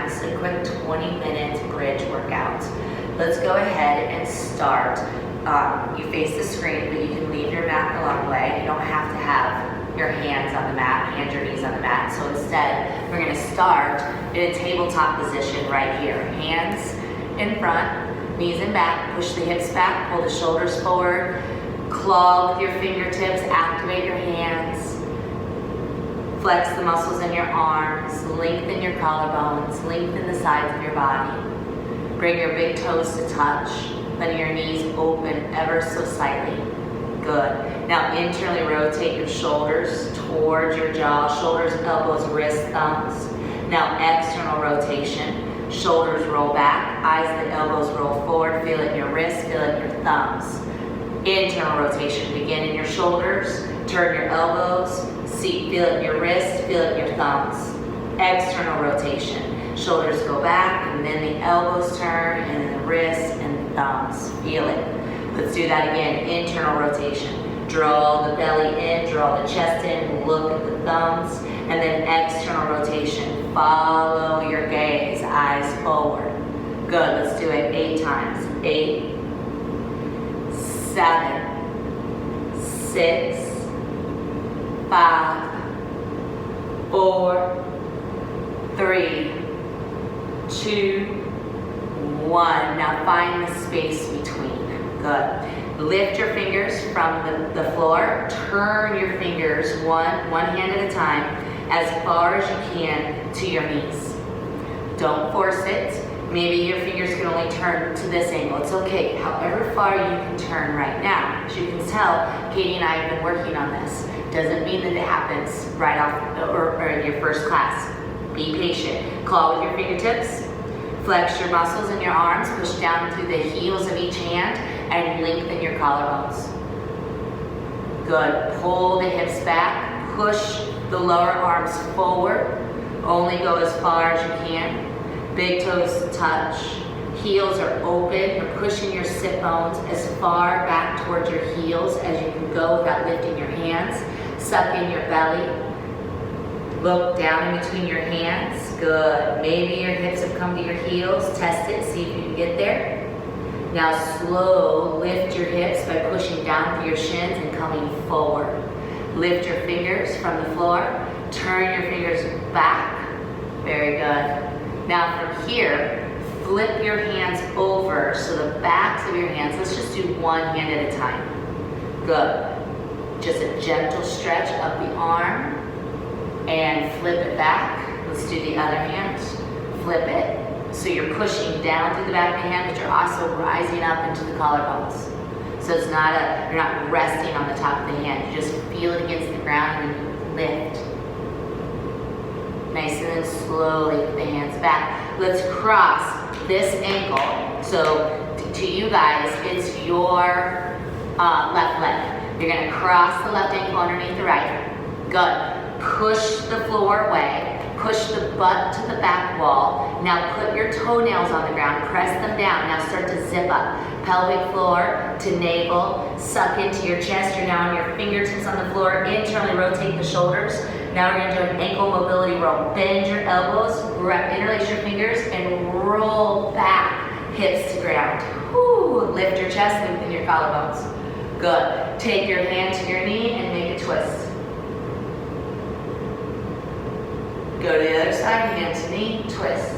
max, a quick 20-minute bridge workout. Let's go ahead and start. You face the screen, but you can leave your mat along the way. You don't have to have your hands on the mat, hands or knees on the mat. So instead, we're gonna start in a tabletop position right here. Hands in front, knees in back, push the hips back, pull the shoulders forward, claw with your fingertips, activate your hands, flex the muscles in your arms, lengthen your collarbones, lengthen the sides of your body. Bring your big toes to touch, letting your knees open ever so slightly. Good. Now internally rotate your shoulders towards your jaw, shoulders, elbows, wrists, thumbs. Now external rotation, shoulders roll back, eyes and elbows roll forward, feel it in your wrists, feel it in your thumbs. Internal rotation, begin in your shoulders, turn your elbows, feel it in your wrist, feel it in your thumbs. External rotation, shoulders go back, and then the elbows turn, and then the wrists and the thumbs. Feel it. Let's do that again. Internal rotation. Draw the belly in, draw the chest in, look at the thumbs, and then external rotation. Follow your gaze, eyes forward. Good. Let's do it 8 times. 8, 7, 6, 5, 4, 3, 2, 1. Now find the space between. Good. Lift your fingers from the floor. Turn your fingers one hand at a time as far as you can to your knees. Don't force it. Maybe your fingers can only turn to this angle. It's okay. However far you can turn right now. As you can tell, Katie and I have been working on this. Doesn't mean that it happens right off or in your first class. Be patient. Claw with your fingertips. Flex your muscles in your arms. Push down through the heels of each hand and lengthen your collarbones. Good. Pull the hips back. Push the lower arms forward. Only go as far as you can. Big toes touch. Heels are open. You're pushing your sit bones as far back towards your heels as you can go without lifting your hands. Suck in your belly. Look down in between your hands. Good. Maybe your hips have come to your heels. Test it. See if you can get there. Now slow. Lift your hips by pushing down through your shins and coming forward. Lift your fingers from the floor. Turn your fingers back. Very good. Now from here, flip your hands over so the backs of your hands, let's just do one hand at a time. Good. Just a gentle stretch up the arm and flip it back. Let's do the other hand. Flip it. So you're pushing down through the back of the hand, but you're also rising up into the collarbones. So it's not you're not resting on the top of the hand. You just feel it against the ground and lift. Nice, and then slowly put the hands back. Let's cross this ankle. So to you guys, it's your left leg. You're gonna cross the left ankle underneath the right. Good. Push the floor away. Push the butt to the back wall. Now put your toenails on the ground. Press them down. Now start to zip up. Pelvic floor to navel. Suck into your chest. You're now on your fingertips on the floor. Internally rotate the shoulders. Now we're going to do an ankle mobility roll. Bend your elbows, interlace your fingers, and roll back, hips to ground. Woo. Lift your chest, lengthen your collarbones. Good. Take your hand to your knee and make a twist. Go to the other side, hand to knee, twist.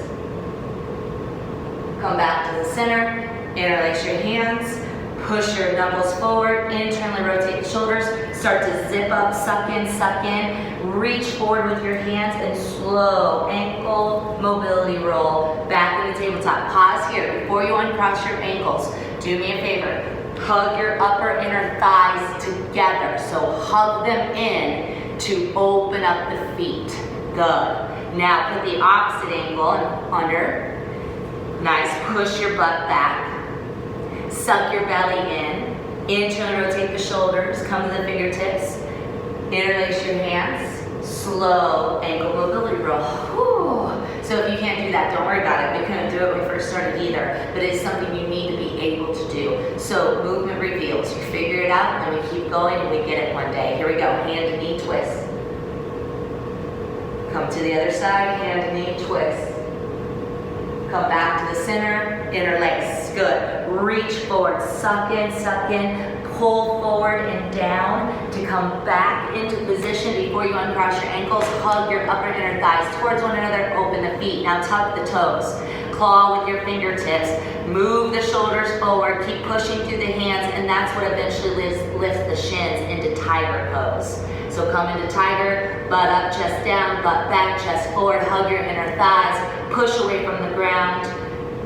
Come back to the center, interlace your hands. Push your knuckles forward, internally rotate the shoulders, start to zip up, suck in, reach forward with your hands and slow ankle mobility roll back in the tabletop. Pause here before you uncross your ankles. Do me a favor, hug your upper inner thighs together. So hug them in to open up the feet. Good. Now put the opposite ankle under. Nice, push your butt back. Suck your belly in, internally rotate the shoulders, come to the fingertips, interlace your hands, slow ankle mobility roll. Whew. So if you can't do that, don't worry about it. We couldn't do it when we first started either, but it's something you need to be able to do. So movement reveals. You figure it out, and then we keep going, and we get it one day. Here we go, hand to knee twist. Come to the other side, hand to knee twist. Come back to the center, interlace. Good. Reach forward, suck in, pull forward and down to come back into position before you uncross your ankles. Hug your upper inner thighs towards one another, open the feet. Now tuck the toes. Claw with your fingertips. Move the shoulders forward, keep pushing through the hands, and that's what eventually lifts the shins into tiger pose. So come into tiger, butt up, chest down, butt back, chest forward, hug your inner thighs, push away from the ground,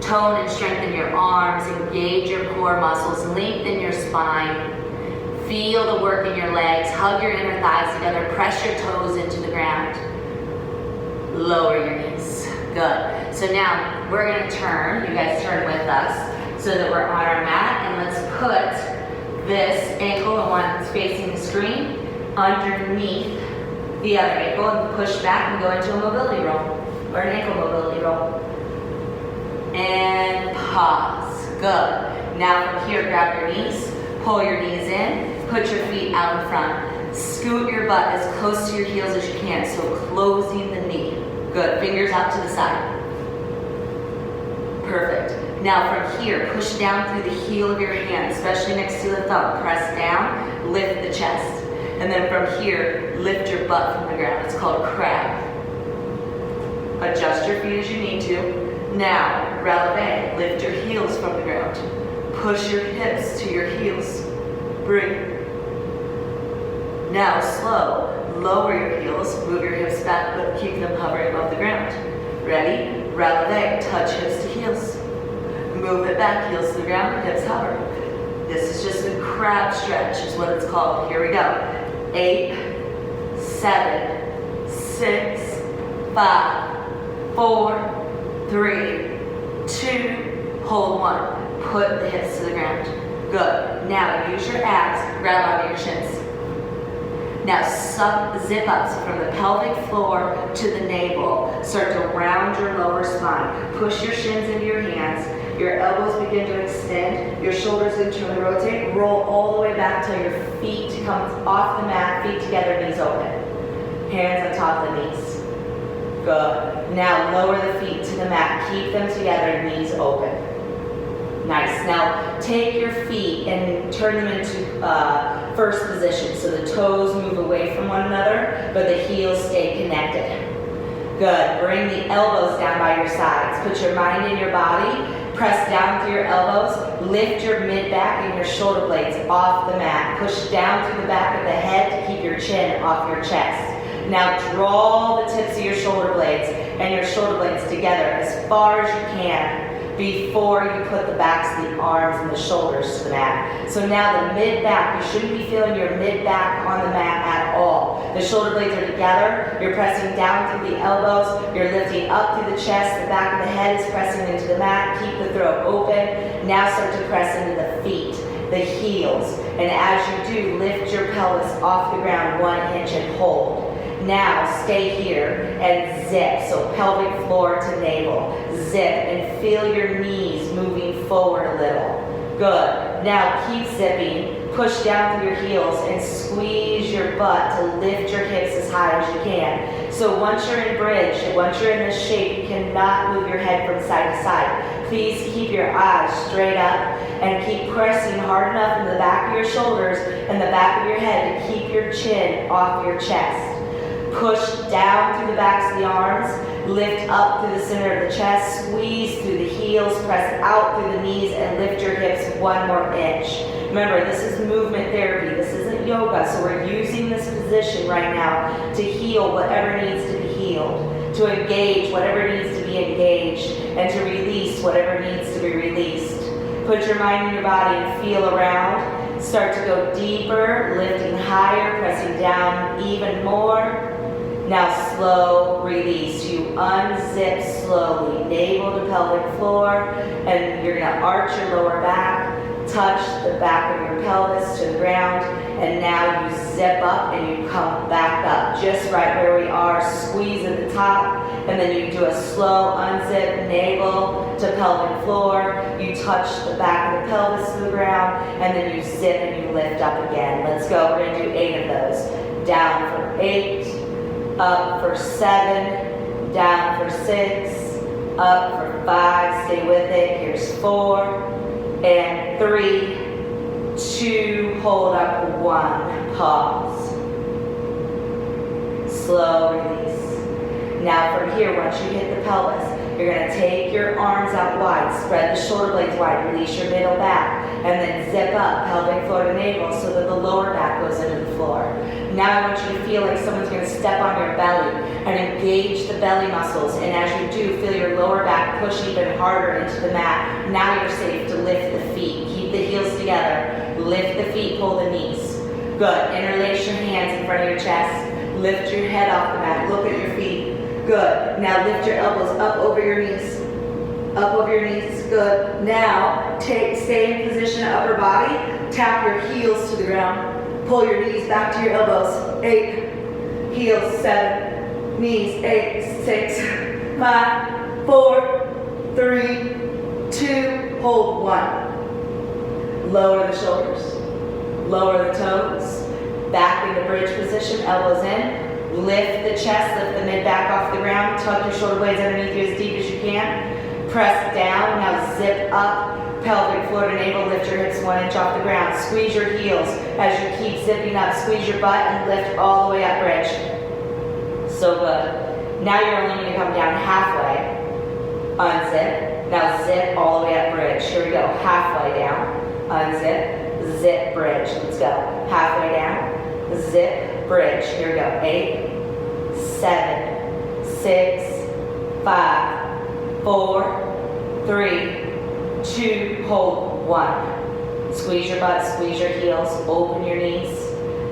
tone and strengthen your arms, engage your core muscles, lengthen your spine, feel the work in your legs, hug your inner thighs together, press your toes into the ground, lower your knees. Good. So now we're going to turn, you guys turn with us, so that we're on our mat, and let's put this ankle, the one that's facing the screen, underneath the other ankle, and push back and go into a mobility roll, or an ankle mobility roll. And pause. Good. Now from here, grab your knees, pull your knees in, put your feet out in front. Scoot your butt as close to your heels as you can, so closing the knee. Good. Fingers out to the side. Perfect. Now from here, push down through the heel of your hand, especially next to the thumb. Press down, lift the chest. And then from here, lift your butt from the ground. It's called crab. Adjust your feet as you need to. Now, releve. Lift your heels from the ground. Push your hips to your heels. Breathe. Now, slow. Lower your heels. Move your hips back, but keep them hovering above the ground. Ready? Releve. Touch hips to heels. Move it back, heels to the ground, hips hover. This is just a crab stretch, is what it's called. Here we go. 8, 7, 6, 5, 4, 3, 2, hold 1. Put the hips to the ground. Good. Now use your abs, grab onto your shins. Now suck, zip ups from the pelvic floor to the navel. Start to round your lower spine. Push your shins into your hands. Your elbows begin to extend. Your shoulders internally rotate. Roll all the way back till your feet come off the mat. Feet together, knees open. Hands on top of the knees. Good. Now lower the feet to the mat. Keep them together, knees open. Nice. Now take your feet and turn them into first position. So the toes move away from one another, but the heels stay connected. Good. Bring the elbows down by your sides. Put your mind in your body. Press down through your elbows. Lift your mid-back and your shoulder blades off the mat. Push down through the back of the head to keep your chin off your chest. Now draw the tips of your shoulder blades and your shoulder blades together as far as you can before you put the backs of the arms and the shoulders to the mat. So now the mid-back, you shouldn't be feeling your mid-back on the mat at all. The shoulder blades are together, you're pressing down through the elbows, you're lifting up through the chest, the back of the head is pressing into the mat, keep the throat open. Now start to press into the feet, the heels, and as you do, lift your pelvis off the ground 1 inch and hold. Now stay here and zip, so pelvic floor to navel. Zip and feel your knees moving forward a little. Good. Now keep zipping. Push down through your heels and squeeze your butt to lift your hips as high as you can. So once you're in bridge, once you're in this shape, you cannot move your head from side to side. Please keep your eyes straight up and keep pressing hard enough in the back of your shoulders and the back of your head to keep your chin off your chest. Push down through the backs of the arms, lift up through the center of the chest, squeeze through the heels, press out through the knees, and lift your hips 1 more inch. Remember, this is movement therapy. This isn't yoga, so we're using this position right now to heal whatever needs to be healed, to engage whatever needs to be engaged, and to release whatever needs to be released. Put your mind in your body and feel around. Start to go deeper, lifting higher, pressing down even more. Now slow release. You unzip slowly, navel to pelvic floor, and you're gonna arch your lower back, touch the back of your pelvis to the ground, and now you zip up and you come back up, just right where we are. Squeeze at the top, and then you do a slow unzip, navel to pelvic floor. You touch the back of the pelvis to the ground, and then you zip and you lift up again. Let's go. We're gonna do 8 of those. Down for 8. Up for 7, down for 6, Up for 5, stay with it. Here's 4 and 3, 2, hold up 1, pause. Slow release. Now from here, once you hit the pelvis, you're going to take your arms out wide, spread the shoulder blades wide, release your middle back, and then zip up, pelvic floor to navel, so that the lower back goes into the floor. Now I want you to feel like someone's going to step on your belly and engage the belly muscles, and as you do, feel your lower back push even harder into the mat. Now you're safe to lift the feet. Keep the heels together. Lift the feet, pull the knees. Good. Interlace your hands in front of your chest. Lift your head off the mat. Look at your feet. Good. Now lift your elbows up over your knees. Up over your knees. Good. Now stay in position of upper body. Tap your heels to the ground. Pull your knees back to your elbows. 8. Heels. 7. Knees. 8. 6. 5. 4. 3. 2. Hold 1. Lower the shoulders. Lower the toes. Back in the bridge position. Elbows in. Lift the chest, lift the mid-back off the ground, tuck your shoulder blades underneath you as deep as you can. Press down, now zip up, pelvic floor to navel, lift your hips 1 inch off the ground. Squeeze your heels as you keep zipping up. Squeeze your butt and lift all the way up bridge. So good. Now you're only going to come down halfway. Unzip. Now zip all the way up bridge. Here we go. Halfway down. Unzip. Zip bridge. Let's go. Halfway down. Zip bridge. Here we go. 8, 7, 6, 5, 4, 3, 2, hold 1. Squeeze your butt, squeeze your heels, open your knees,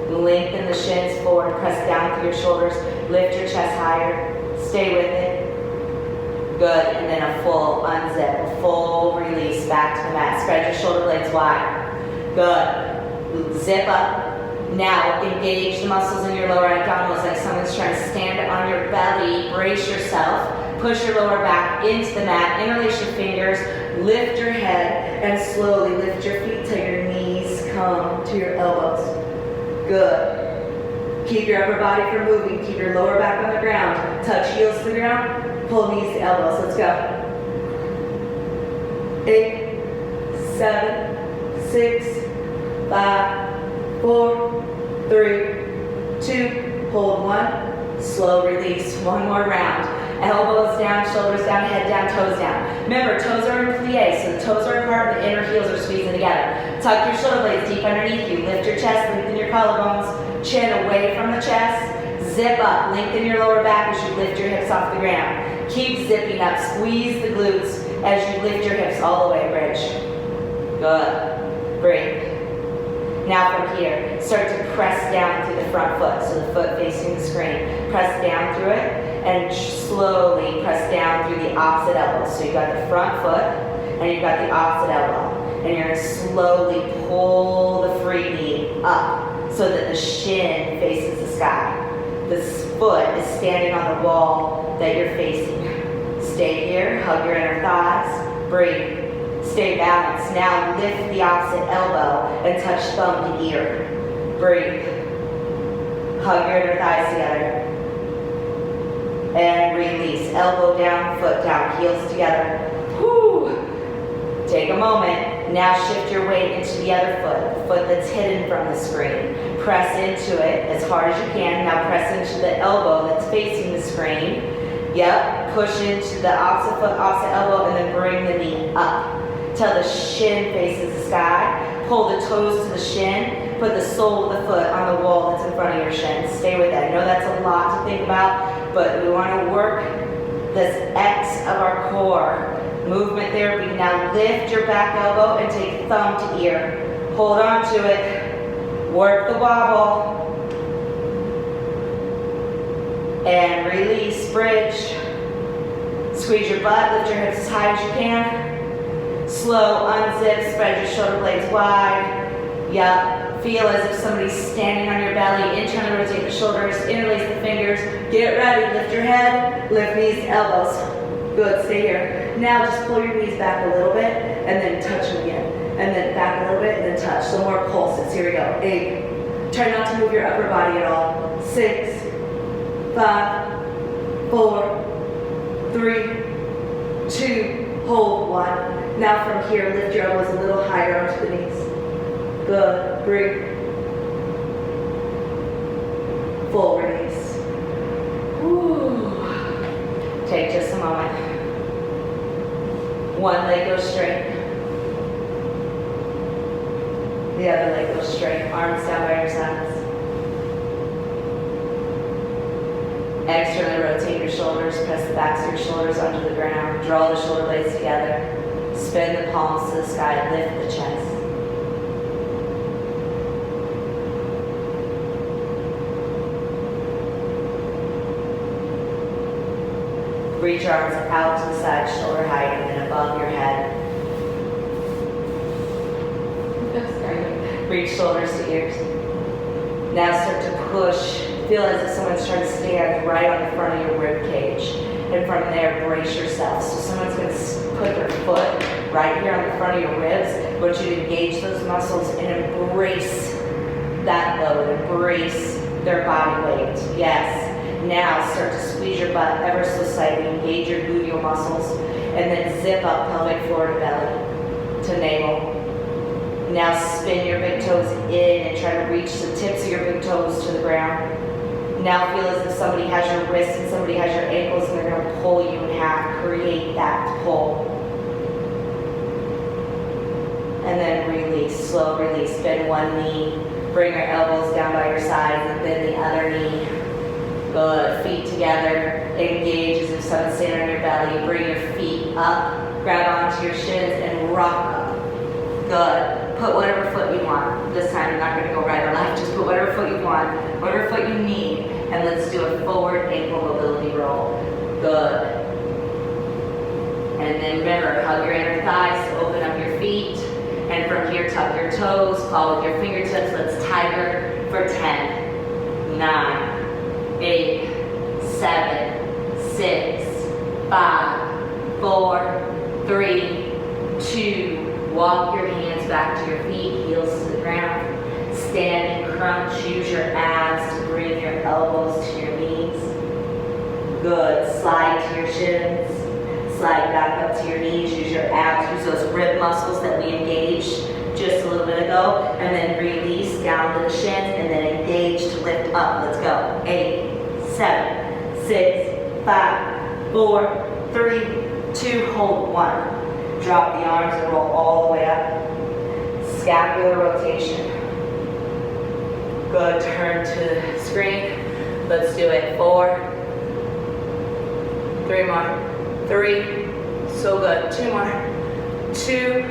lengthen the shins forward, press down through your shoulders, lift your chest higher, stay with it. Good, and then a full unzip, a full release back to the mat. Spread your shoulder blades wide. Good. Zip up. Now engage the muscles in your lower abdominals like someone's trying to stand on your belly. Brace yourself. Push your lower back into the mat. Interlace your fingers. Lift your head and slowly lift your feet till your knees come to your elbows. Good. Keep your upper body from moving. Keep your lower back on the ground. Touch heels to the ground. Pull knees to elbows. Let's go. 8, 7, 6, 5, 4, 3, 2, hold 1, slow release, 1 more round. Elbows down, shoulders down, head down, toes down. Remember, toes are in plie, so the toes are apart, the inner heels are squeezing together. Tuck your shoulder blades deep underneath you, lift your chest, lengthen your collarbones, chin away from the chest, zip up, lengthen your lower back as you lift your hips off the ground. Keep zipping up, squeeze the glutes as you lift your hips all the way, bridge. Good, breathe. Now from here, start to press down through the front foot, so the foot facing the screen. Press down through it, and slowly press down through the opposite elbow. So you've got the front foot, and you've got the opposite elbow. And you're going to slowly pull the free knee up, so that the shin faces the sky. This foot is standing on the wall that you're facing. Stay here, hug your inner thighs, breathe. Stay balanced. Now lift the opposite elbow and touch thumb to ear. Breathe. Hug your inner thighs together. And release. Elbow down, foot down, heels together. Whew. Take a moment. Now shift your weight into the other foot, the foot that's hidden from the screen. Press into it as hard as you can. Now press into the elbow that's facing the screen. Yep. Push into the opposite foot, opposite elbow, and then bring the knee up till the shin faces the sky. Pull the toes to the shin. Put the sole of the foot on the wall that's in front of your shin. Stay with that. I know that's a lot to think about, but we want to work this X of our core. Movement therapy. Now lift your back elbow and take thumb to ear. Hold on to it. Work the wobble. And release, bridge. Squeeze your butt, lift your hips as high as you can. Slow, unzip, spread your shoulder blades wide. Yup. Feel as if somebody's standing on your belly. Internally rotate the shoulders, interlace the fingers. Get ready, lift your head, lift knees, elbows. Good, stay here. Now just pull your knees back a little bit and then touch them again. And then back a little bit and then touch. So more pulses. Here we go. 8. Try not to move your upper body at all. 6, 5, 4, 3, 2, hold 1. Now from here, lift your elbows a little higher onto the knees. Good, bring. Full release. Woo. Take just a moment. One leg goes straight. The other leg goes straight. Arms down by your sides. Externally rotate your shoulders. Press the backs of your shoulders onto the ground. Draw the shoulder blades together. Spin the palms to the sky. Lift the chest. Reach your arms out to the side, shoulder height, and then above your head. Reach shoulders to ears. Now start to push. Feel as if someone's trying to stand right on the front of your rib cage. And from there, brace yourself. So someone's going to put their foot right here on the front of your ribs. I want you to engage those muscles and embrace that load. Embrace their body weight. Yes. Now start to squeeze your butt ever so slightly. Engage your gluteal muscles. And then zip up pelvic floor to belly, to navel. Now spin your big toes in and try to reach the tips of your big toes to the ground. Now feel as if somebody has your wrists and somebody has your ankles and they're going to pull you in half. Create that pull. And then release, slow release. Bend one knee. Bring your elbows down by your sides and bend the other knee. Good. Feet together. Engage as if someone's standing on your belly. Bring your feet up. Grab onto your shins and rock up. Good. Put whatever foot you want. This time you're not going to go right or left. Just put whatever foot you want, whatever foot you need. And let's do a forward ankle mobility roll. Good. And then remember, hug your inner thighs to open up your feet. And from here, tuck your toes. Claw with your fingertips. Let's tiger for 10, 9, 8, 7, 6, 5, 4, 3, 2. Walk your hands back to your feet, heels to the ground. Stand and crunch. Use your abs to bring your elbows to your knees. Good. Slide to your shins. Slide back up to your knees. Use your abs. Use those rib muscles that we engaged just a little bit ago. And then release down to the shins and then engage to lift up. Let's go. 8, 7, 6, 5, 4, 3, 2. Hold 1. Drop the arms and roll all the way up. Scapular rotation. Good. Turn to screen. Let's do it. 4, 3 more. 3. So good. 2 more. 2.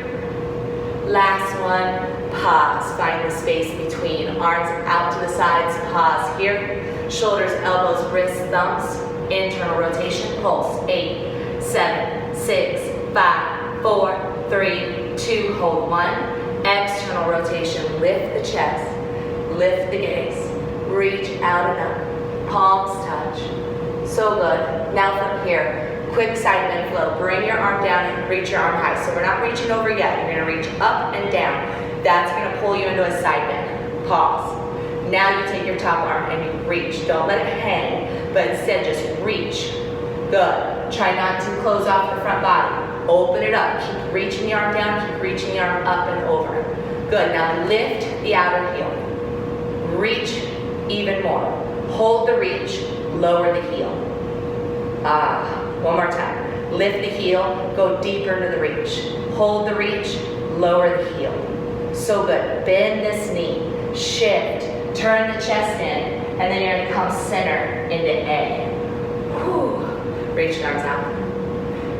Last one. Pause. Find the space between. Arms out to the sides. Pause here. Shoulders, elbows, wrists, thumbs. Internal rotation. Pulse. 8, 7, 6, 5. 4, 3, 2, hold 1. External rotation, lift the chest, lift the gaze, reach out and up, palms touch. So good. Now from here, quick side bend flow. Bring your arm down and reach your arm high. So we're not reaching over yet. You're going to reach up and down. That's going to pull you into a side bend. Pause. Now you take your top arm and you reach. Don't let it hang, but instead just reach. Good. Try not to close off the front body. Open it up. Keep reaching the arm down. Keep reaching the arm up and over. Good. Now lift the outer heel. Reach even more. Hold the reach. Lower the heel. One more time. Lift the heel. Go deeper into the reach. Hold the reach. Lower the heel. So good. Bend this knee. Shift. Turn the chest in. And then you're going to come center into A. Whew. Reach your arms out.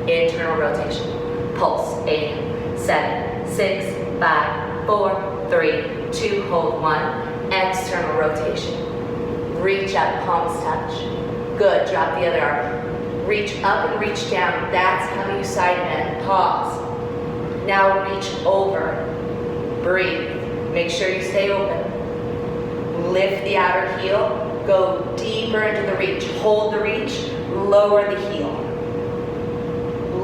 Internal rotation. Pulse. 8, 7, 6, 5, 4, 3, 2, hold 1. External rotation. Reach up, palms touch. Good. Drop the other arm. Reach up and reach down. That's how you side bend. Pause. Now reach over. Breathe. Make sure you stay open. Lift the outer heel. Go deeper into the reach. Hold the reach. Lower the heel.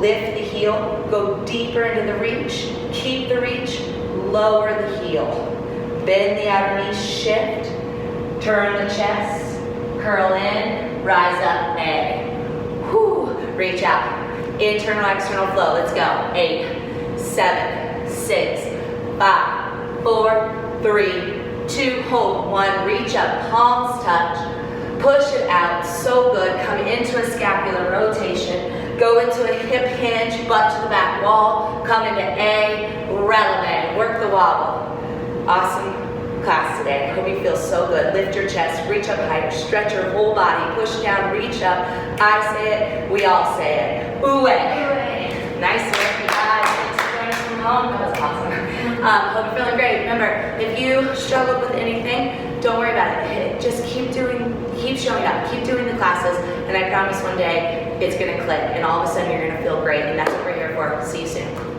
Lift the heel, go deeper into the reach, keep the reach, lower the heel. Bend the outer knee, shift, turn the chest, curl in, rise up, A. Whew. Reach out. Internal, external flow. Let's go. 8, 7, 6, 5, 4, 3, 2, hold. 1, reach up, palms touch. Push it out, so good. Come into a scapular rotation. Go into a hip hinge, butt to the back wall. Come into a releve. Work the wobble. Awesome class today. I hope you feel so good. Lift your chest, reach up higher, stretch your whole body, push down, reach up. I say it, we all say it. Ooh, nice work, you guys. Thanks for joining us from home. That was awesome. Hope you're feeling great. Remember, if you struggled with anything, don't worry about it. Just keep showing up, keep doing the classes, and I promise one day it's gonna click, and all of a sudden you're gonna feel great, and that's what we're here for. See you soon.